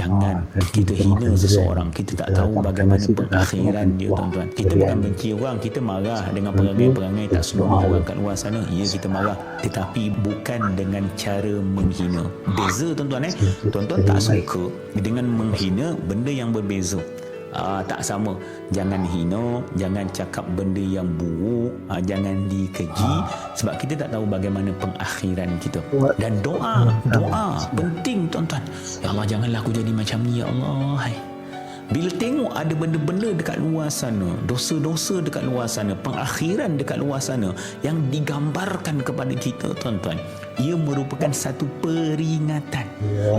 Jangan kita hina seseorang, kita tak tahu bagaimana pengakhiran dia, tuan-tuan. Kita bukan benci orang, kita marah dengan perangai-perangai tak senonoh orang kat luar sana. Ya, kita marah, tetapi bukan dengan cara menghina. Beza, tuan-tuan. Tuan-tuan tak suka dengan menghina benda yang berbeza. Tak sama. Jangan hina, jangan cakap benda yang buruk, jangan dikeji, sebab kita tak tahu bagaimana pengakhiran kita. Dan doa penting, tuan-tuan. Ya Allah, janganlah aku jadi macam ni, ya Allah. Bila tengok ada benda-benda dekat luar sana, dosa-dosa dekat luar sana, pengakhiran dekat luar sana yang digambarkan kepada kita, tuan-tuan, ia merupakan satu peringatan.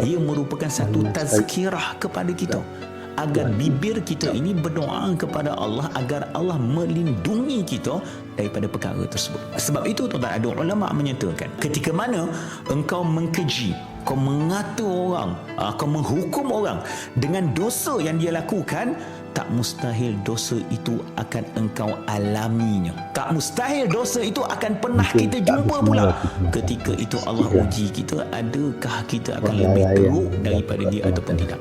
Ia merupakan satu tazkirah kepada kita, agar bibir kita ini berdoa kepada Allah agar Allah melindungi kita daripada perkara tersebut. Sebab itu, tuan-tuan, ada ulama menyatakan, ketika mana engkau mengkeji, kau mengata orang, kau menghukum orang dengan dosa yang dia lakukan, tak mustahil dosa itu akan engkau alaminya. Tak mustahil dosa itu akan pernah kita jumpa pula. Ketika itu Allah uji kita, adakah kita akan lebih teruk daripada dia ataupun tidak.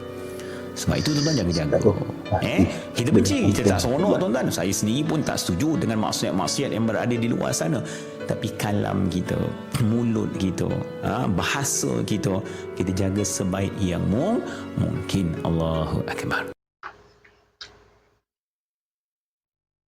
Sebab itu, tuan-tuan, jaga-jaga. Kita benci, kita tak seronok, tuan-tuan. Saya sendiri pun tak setuju dengan maksiat-maksiat yang berada di luar sana. Tapi kalam kita, mulut kita, bahasa kita, kita jaga sebaik yang mungkin. Allahu Akbar.